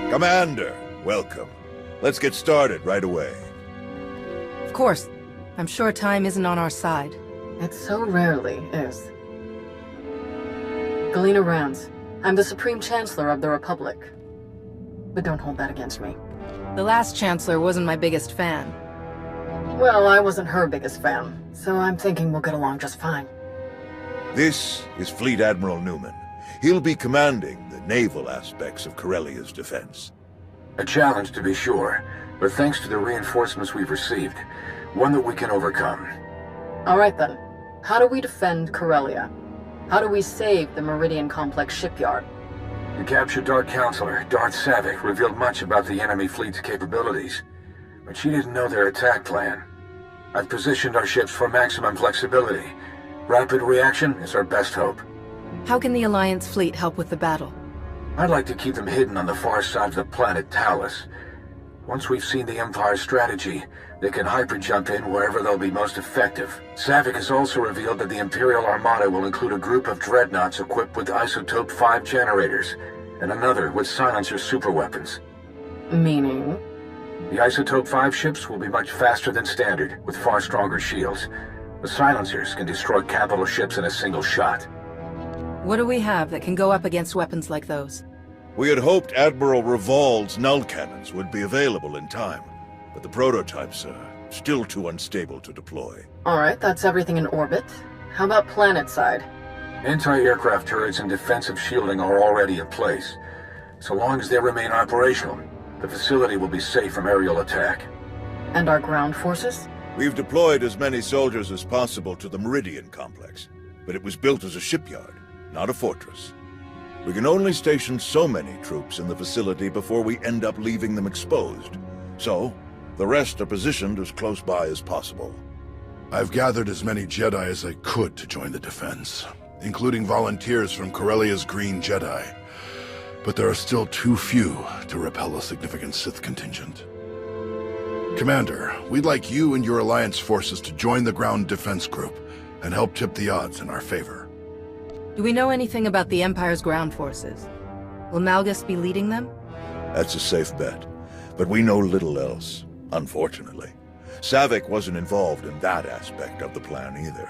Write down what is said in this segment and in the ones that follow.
Commander, welcome. Let's get started right away. Of course. I'm sure time isn't on our side. It so rarely is. Galena Rams. I'm the Supreme Chancellor of the Republic. But don't hold that against me. The last Chancellor wasn't my biggest fan. Well, I wasn't her biggest fan, so I'm thinking we'll get along just fine. This is Fleet Admiral Newman. He'll be commanding the naval aspects of Corellia's defense. A challenge, to be sure, but thanks to the reinforcements we've received, one that we can overcome. Alright then. How do we defend Corellia? How do we save the Meridian Complex shipyard? The captured Dark Counselor, Darth Savik, revealed much about the enemy fleet's capabilities, but she didn't know their attack plan. I've positioned our ships for maximum flexibility. Rapid reaction is our best hope. How can the Alliance fleet help with the battle? I'd like to keep them hidden on the far side of the planet Talos. Once we've seen the Empire's strategy, they can hyper-jump in wherever they'll be most effective. Savik has also revealed that the Imperial Armada will include a group of dreadnoughts equipped with Isotope 5 generators, and another with silencer superweapons. Meaning? The Isotope 5 ships will be much faster than standard, with far stronger shields. The silencers can destroy capital ships in a single shot. What do we have that can go up against weapons like those? We had hoped Admiral Revol's null cannons would be available in time, but the prototypes are still too unstable to deploy. Alright, that's everything in orbit. How about planet side? Anti-aircraft turrets and defensive shielding are already in place. So long as they remain operational, the facility will be safe from aerial attack. And our ground forces? We've deployed as many soldiers as possible to the Meridian Complex, but it was built as a shipyard, not a fortress. We can only station so many troops in the facility before we end up leaving them exposed. So, the rest are positioned as close by as possible. I've gathered as many Jedi as I could to join the defense, including volunteers from Corellia's Green Jedi. But there are still too few to repel a significant Sith contingent. Commander, we'd like you and your Alliance forces to join the ground defense group and help tip the odds in our favor. Do we know anything about the Empire's ground forces? Will Malgus be leading them? That's a safe bet, but we know little else, unfortunately. Savik wasn't involved in that aspect of the plan either.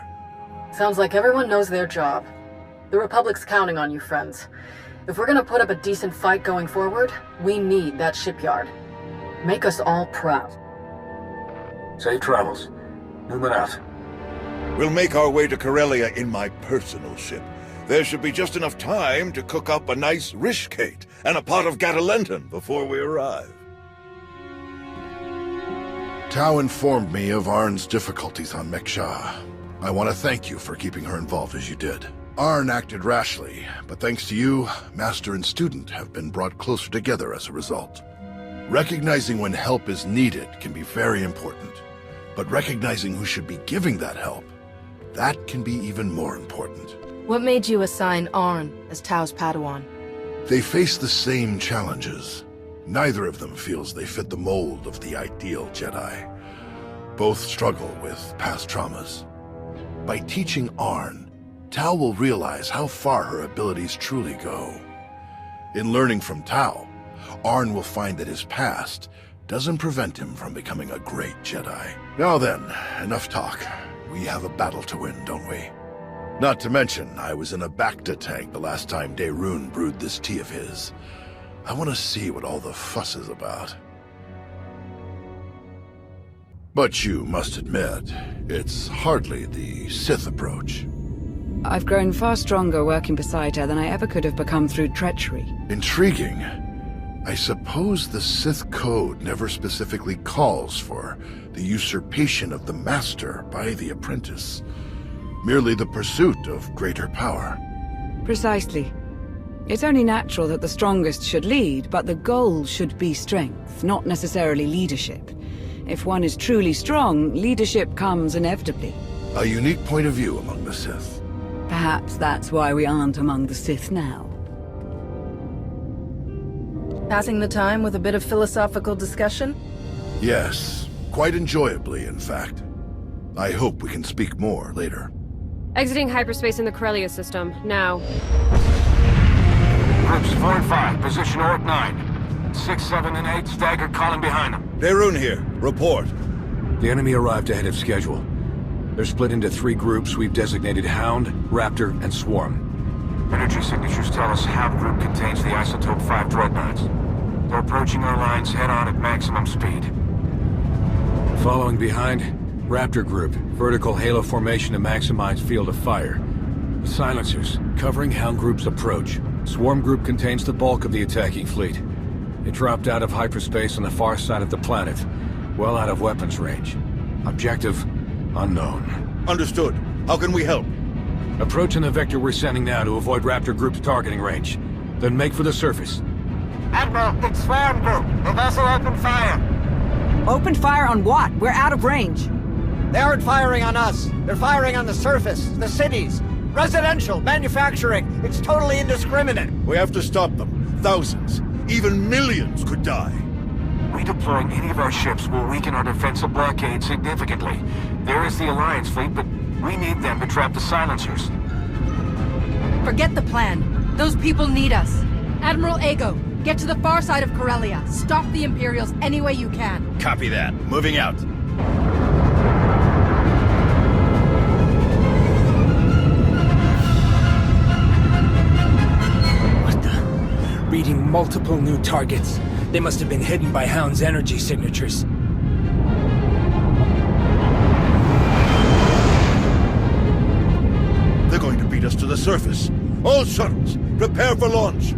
Sounds like everyone knows their job. The Republic's counting on you, friends. If we're gonna put up a decent fight going forward, we need that shipyard. Make us all proud. Safe travels. Newman out. We'll make our way to Corellia in my personal ship. There should be just enough time to cook up a nice rishkate and a pot of Gatalenton before we arrive. Tau informed me of Arn's difficulties on Meksha. I want to thank you for keeping her involved as you did. Arn acted rashly, but thanks to you, Master and student have been brought closer together as a result. Recognizing when help is needed can be very important, but recognizing who should be giving that help, that can be even more important. What made you assign Arn as Tau's Padawan? They face the same challenges. Neither of them feels they fit the mold of the ideal Jedi. Both struggle with past traumas. By teaching Arn, Tau will realize how far her abilities truly go. In learning from Tau, Arn will find that his past doesn't prevent him from becoming a great Jedi. Now then, enough talk. We have a battle to win, don't we? Not to mention, I was in a Bacta tank the last time Daerun brewed this tea of his. I want to see what all the fuss is about. But you must admit, it's hardly the Sith approach. I've grown far stronger working beside her than I ever could have become through treachery. Intriguing. I suppose the Sith Code never specifically calls for the usurpation of the Master by the apprentice. Merely the pursuit of greater power. Precisely. It's only natural that the strongest should lead, but the goal should be strength, not necessarily leadership. If one is truly strong, leadership comes inevitably. A unique point of view among the Sith. Perhaps that's why we aren't among the Sith now. Passing the time with a bit of philosophical discussion? Yes, quite enjoyably, in fact. I hope we can speak more later. Exiting hyperspace in the Corellia system, now. Groups 4 and 5, position Orbit 9. 6, 7, and 8 staggered calling behind them. Daerun here. Report. The enemy arrived ahead of schedule. They're split into 3 groups we've designated Hound, Raptor, and Swarm. Energy signatures tell us Hound Group contains the Isotope 5 dreadnoughts. They're approaching our lines head-on at maximum speed. Following behind, Raptor Group, vertical halo formation to maximize field of fire. The silencers, covering Hound Group's approach. Swarm Group contains the bulk of the attacking fleet. It dropped out of hyperspace on the far side of the planet, well out of weapons range. Objective, unknown. Understood. How can we help? Approaching the vector we're sending now to avoid Raptor Group's targeting range. Then make for the surface. Admiral, it's Swarm Group. The vessel opened fire. Open fire on what? We're out of range. They aren't firing on us. They're firing on the surface, the cities. Residential, manufacturing. It's totally indiscriminate. We have to stop them. Thousands, even millions could die. Redeploying any of our ships will weaken our defensive blockade significantly. There is the Alliance fleet, but we need them to trap the silencers. Forget the plan. Those people need us. Admiral Ego, get to the far side of Corellia. Stop the Imperials any way you can. Copy that. Moving out. What the? Reading multiple new targets. They must have been hidden by Hound's energy signatures. They're going to beat us to the surface. All shuttles, prepare for launch.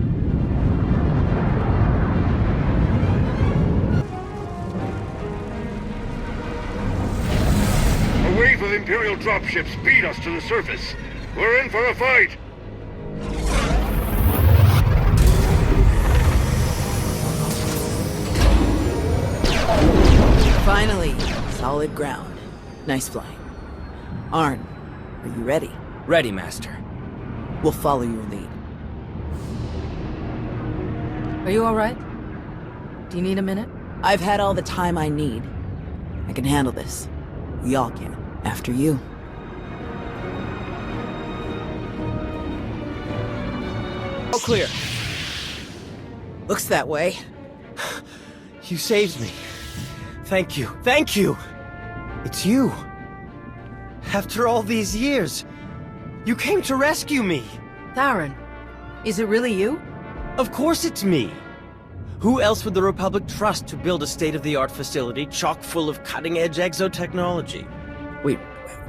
A wave of Imperial dropships beat us to the surface. We're in for a fight. Finally, solid ground. Nice flying. Arn, are you ready? Ready, Master. We'll follow your lead. Are you all right? Do you need a minute? I've had all the time I need. I can handle this. We all can. After you. All clear. Looks that way. You saved me. Thank you. Thank you! It's you. After all these years, you came to rescue me. Theron, is it really you? Of course it's me. Who else would the Republic trust to build a state-of-the-art facility chock full of cutting-edge exotechnology? Wait,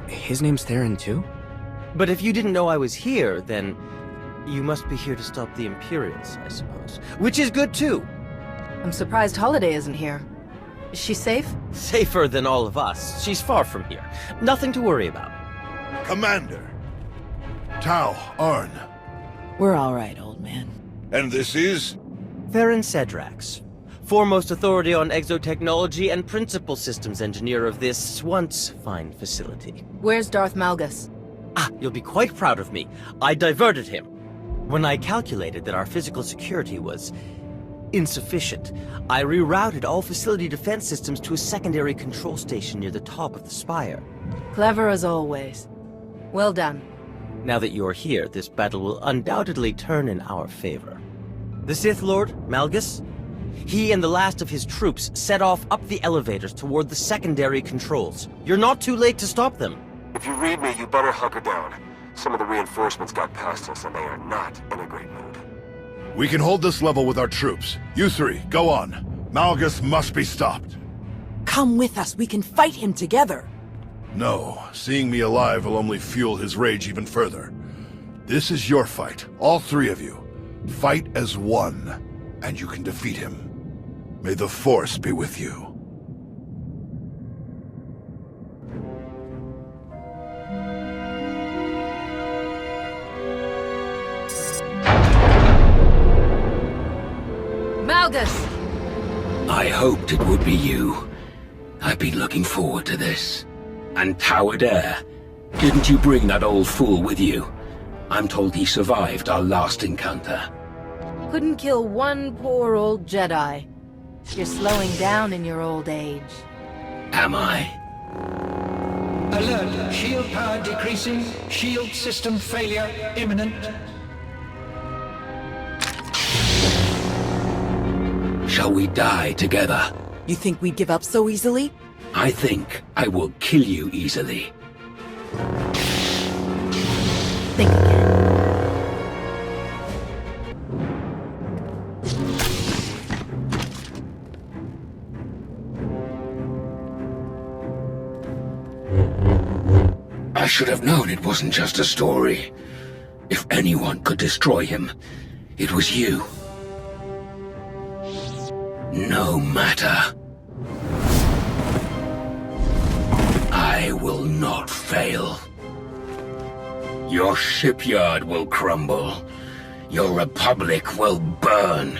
his name's Theron too? But if you didn't know I was here, then you must be here to stop the Imperials, I suppose. Which is good too. I'm surprised Holiday isn't here. Is she safe? Safer than all of us. She's far from here. Nothing to worry about. Commander. Tau, Arn. We're all right, old man. And this is? Theron Cedrax, foremost authority on exotechnology and principal systems engineer of this once fine facility. Where's Darth Malgus? Ah, you'll be quite proud of me. I diverted him. When I calculated that our physical security was insufficient, I rerouted all facility defense systems to a secondary control station near the top of the spire. Clever as always. Well done. Now that you're here, this battle will undoubtedly turn in our favor. The Sith Lord, Malgus, he and the last of his troops set off up the elevators toward the secondary controls. You're not too late to stop them. If you read me, you better hunker down. Some of the reinforcements got past us, and they are not in a great mood. We can hold this level with our troops. You three, go on. Malgus must be stopped. Come with us, we can fight him together. No, seeing me alive will only fuel his rage even further. This is your fight, all 3 of you. Fight as one, and you can defeat him. May the Force be with you. Malgus! I hoped it would be you. I've been looking forward to this. And Howard Air. Didn't you bring that old fool with you? I'm told he survived our last encounter. Couldn't kill one poor old Jedi. You're slowing down in your old age. Am I? Alert! Shield power decreasing. Shield system failure imminent. Shall we die together? You think we'd give up so easily? I think I will kill you easily. Think again. I should have known it wasn't just a story. If anyone could destroy him, it was you. No matter. I will not fail. Your shipyard will crumble. Your republic will burn.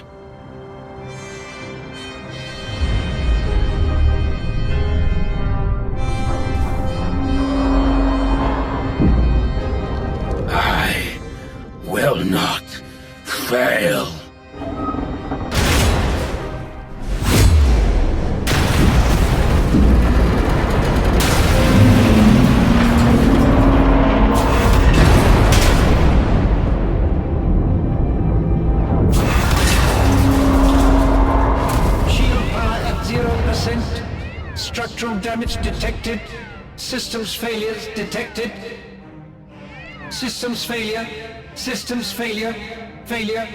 I will not fail. Structural damage detected. Systems failures detected. Systems failure. Systems failure. Failure.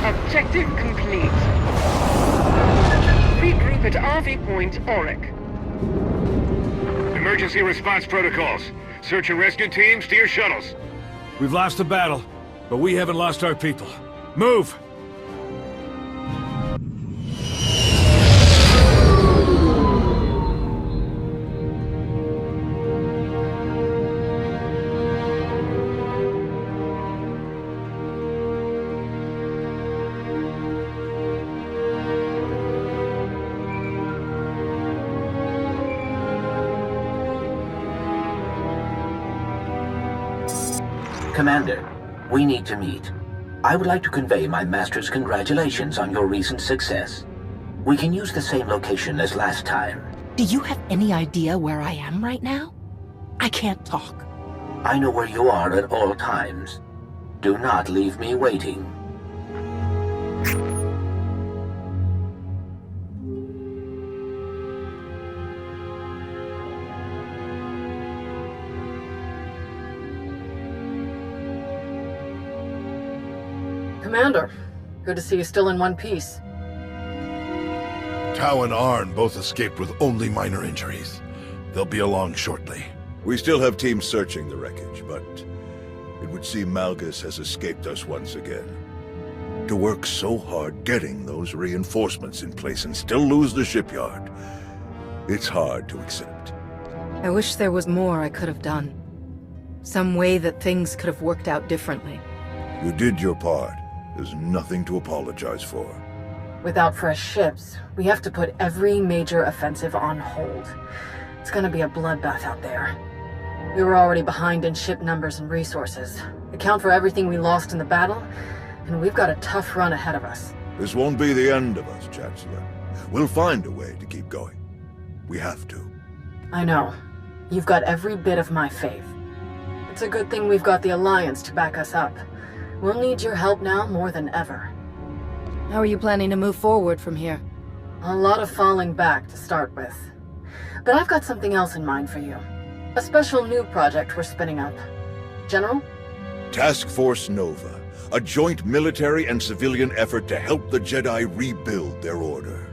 Objective complete. Regroup at RV Point, Auric. Emergency response protocols. Search and rescue teams to your shuttles. We've lost the battle, but we haven't lost our people. Move! Commander, we need to meet. I would like to convey my master's congratulations on your recent success. We can use the same location as last time. Do you have any idea where I am right now? I can't talk. I know where you are at all times. Do not leave me waiting. Commander, good to see you still in one piece. Tau and Arn both escaped with only minor injuries. They'll be along shortly. We still have teams searching the wreckage, but it would seem Malgus has escaped us once again. To work so hard getting those reinforcements in place and still lose the shipyard, it's hard to accept. I wish there was more I could have done. Some way that things could have worked out differently. You did your part. There's nothing to apologize for. Without fresh ships, we have to put every major offensive on hold. It's gonna be a bloodbath out there. We were already behind in ship numbers and resources. Account for everything we lost in the battle, and we've got a tough run ahead of us. This won't be the end of us, Chancellor. We'll find a way to keep going. We have to. I know. You've got every bit of my faith. It's a good thing we've got the Alliance to back us up. We'll need your help now more than ever. How are you planning to move forward from here? A lot of falling back to start with. But I've got something else in mind for you. A special new project we're spinning up. General? Task Force Nova. A joint military and civilian effort to help the Jedi rebuild their order.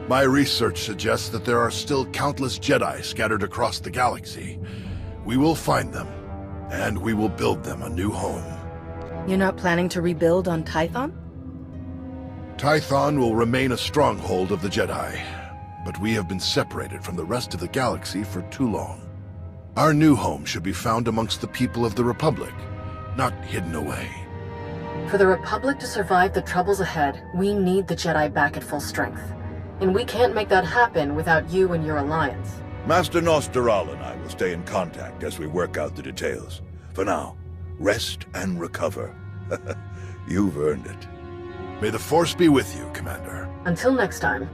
My research suggests that there are still countless Jedi scattered across the galaxy. We will find them, and we will build them a new home. You're not planning to rebuild on Tython? Tython will remain a stronghold of the Jedi, but we have been separated from the rest of the galaxy for too long. Our new home should be found amongst the people of the Republic, not hidden away. For the Republic to survive the troubles ahead, we need the Jedi back at full strength. And we can't make that happen without you and your alliance. Master Nosteral and I will stay in contact as we work out the details. For now, rest and recover. You've earned it. May the Force be with you, Commander. Until next time.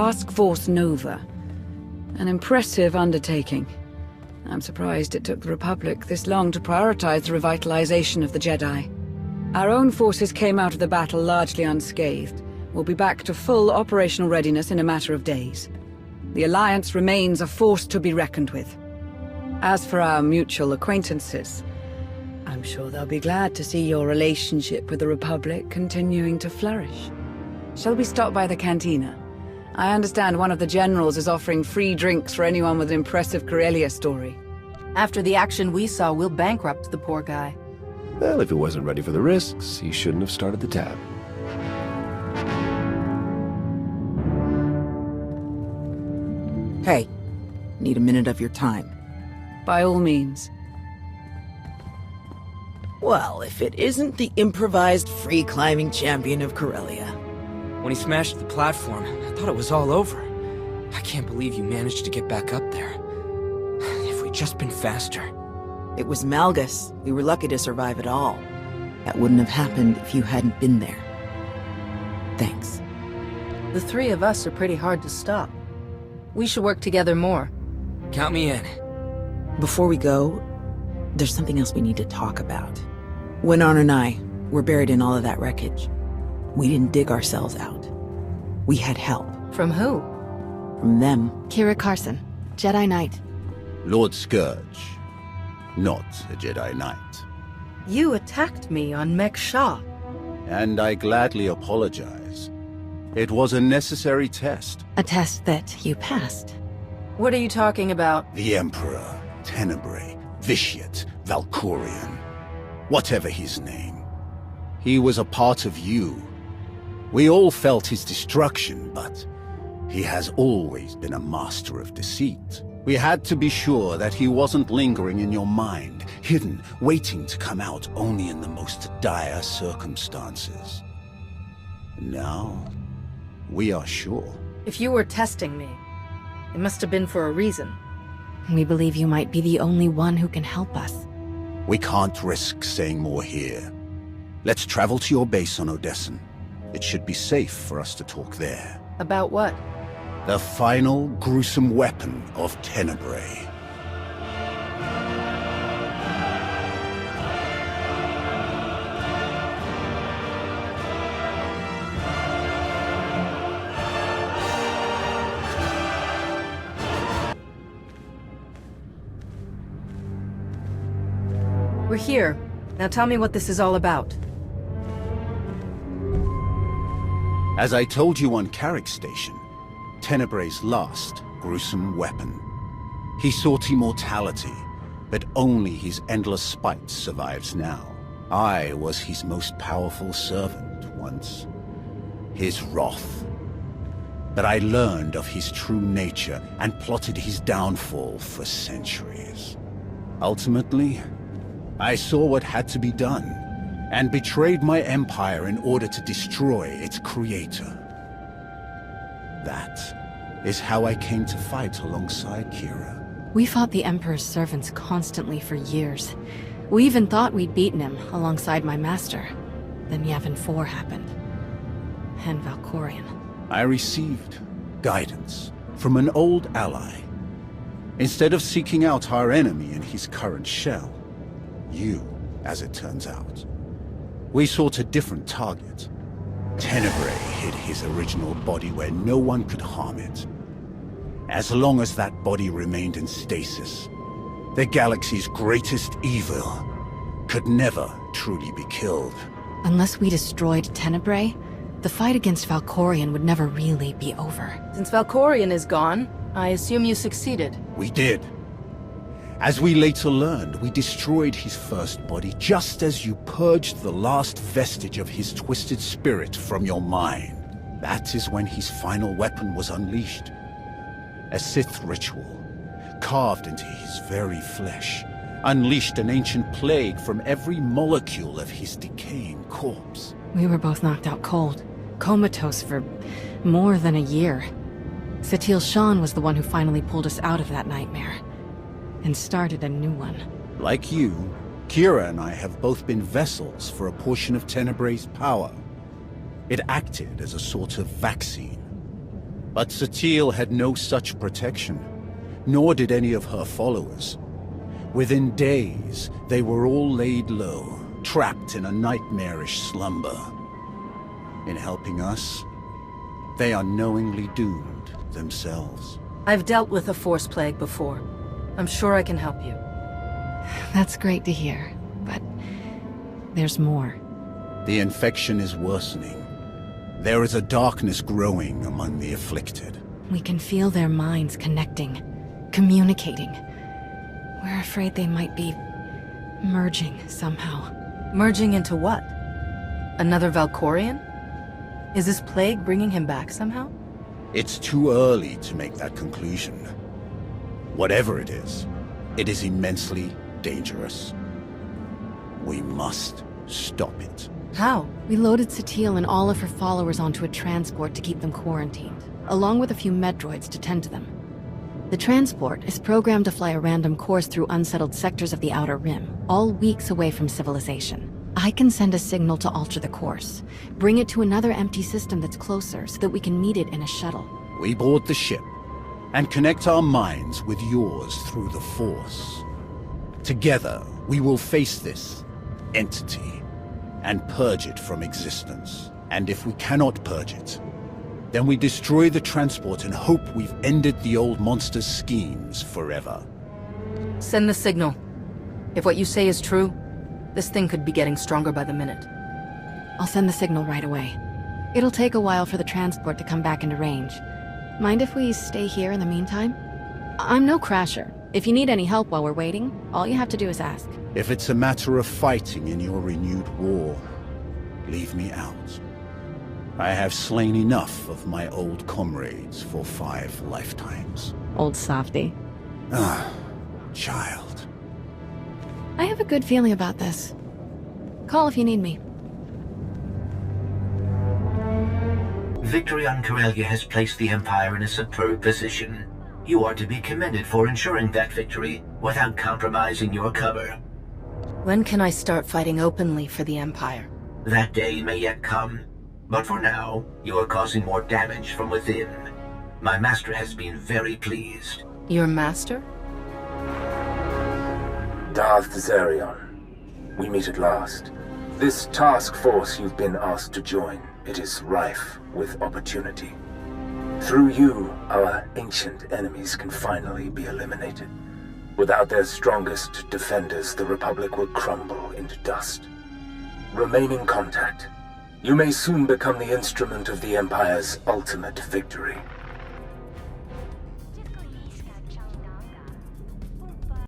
Task Force Nova. An impressive undertaking. I'm surprised it took the Republic this long to prioritize the revitalization of the Jedi. Our own forces came out of the battle largely unscathed. We'll be back to full operational readiness in a matter of days. The Alliance remains a force to be reckoned with. As for our mutual acquaintances, I'm sure they'll be glad to see your relationship with the Republic continuing to flourish. Shall we stop by the cantina? I understand one of the generals is offering free drinks for anyone with an impressive Corellia story. After the action we saw, we'll bankrupt the poor guy. Well, if he wasn't ready for the risks, he shouldn't have started the tab. Hey, need a minute of your time. By all means. Well, if it isn't the improvised free-climbing champion of Corellia. When he smashed the platform, I thought it was all over. I can't believe you managed to get back up there. If we'd just been faster. It was Malgus. We were lucky to survive at all. That wouldn't have happened if you hadn't been there. Thanks. The three of us are pretty hard to stop. We should work together more. Count me in. Before we go, there's something else we need to talk about. When Arn and I were buried in all of that wreckage, we didn't dig ourselves out. We had help. From who? From them. Kira Carson, Jedi Knight. Lord Scourge. Not a Jedi Knight. You attacked me on Mek Shah. And I gladly apologize. It was a necessary test. A test that you passed. What are you talking about? The Emperor, Tenebrae, Vitiate, Valkorion. Whatever his name. He was a part of you. We all felt his destruction, but he has always been a master of deceit. We had to be sure that he wasn't lingering in your mind, hidden, waiting to come out only in the most dire circumstances. Now, we are sure. If you were testing me, it must have been for a reason. We believe you might be the only one who can help us. We can't risk saying more here. Let's travel to your base on Odessen. It should be safe for us to talk there. About what? The final gruesome weapon of Tenebrae. We're here. Now tell me what this is all about. As I told you on Carrick Station, Tenebrae's last gruesome weapon. He sought immortality, but only his endless spite survives now. I was his most powerful servant once. His wrath. But I learned of his true nature and plotted his downfall for centuries. Ultimately, I saw what had to be done, and betrayed my empire in order to destroy its creator. That is how I came to fight alongside Kira. We fought the Emperor's servants constantly for years. We even thought we'd beaten him alongside my master. Then Yavin 4 happened. And Valkorion. I received guidance from an old ally. Instead of seeking out our enemy in his current shell, you, as it turns out, we sought a different target. Tenebrae hid his original body where no one could harm it. As long as that body remained in stasis, the galaxy's greatest evil could never truly be killed. Unless we destroyed Tenebrae, the fight against Valkorion would never really be over. Since Valkorion is gone, I assume you succeeded. We did. As we later learned, we destroyed his first body just as you purged the last vestige of his twisted spirit from your mind. That is when his final weapon was unleashed. A Sith ritual, carved into his very flesh, unleashed an ancient plague from every molecule of his decaying corpse. We were both knocked out cold, comatose for more than a year. Satil Shan was the one who finally pulled us out of that nightmare. And started a new one. Like you, Kira and I have both been vessels for a portion of Tenebrae's power. It acted as a sort of vaccine. But Satele had no such protection, nor did any of her followers. Within days, they were all laid low, trapped in a nightmarish slumber. In helping us, they are knowingly doomed themselves. I've dealt with a Force plague before. I'm sure I can help you. That's great to hear, but there's more. The infection is worsening. There is a darkness growing among the afflicted. We can feel their minds connecting, communicating. We're afraid they might be merging somehow. Merging into what? Another Valkorian? Is this plague bringing him back somehow? It's too early to make that conclusion. Whatever it is immensely dangerous. We must stop it. How? We loaded Satele and all of her followers onto a transport to keep them quarantined, along with a few medroids to tend to them. The transport is programmed to fly a random course through unsettled sectors of the Outer Rim, all weeks away from civilization. I can send a signal to alter the course, bring it to another empty system that's closer so that we can meet it in a shuttle. We board the ship and connect our minds with yours through the Force. Together, we will face this entity and purge it from existence. And if we cannot purge it, then we destroy the transport and hope we've ended the old monster's schemes forever. Send the signal. If what you say is true, this thing could be getting stronger by the minute. I'll send the signal right away. It'll take a while for the transport to come back into range. Mind if we stay here in the meantime? I'm no crasher. If you need any help while we're waiting, all you have to do is ask. If it's a matter of fighting in your renewed war, leave me out. I have slain enough of my old comrades for 5 lifetimes. Old softy. Ah, child. I have a good feeling about this. Call if you need me. Victory on Corellia has placed the Empire in a superb position. You are to be commended for ensuring that victory without compromising your cover. When can I start fighting openly for the Empire? That day may yet come, but for now, you are causing more damage from within. My master has been very pleased. Your master? Darth Zarion, we meet at last. This task force you've been asked to join, it is rife with opportunity. Through you, our ancient enemies can finally be eliminated. Without their strongest defenders, the Republic will crumble into dust. Remain in contact. You may soon become the instrument of the Empire's ultimate victory.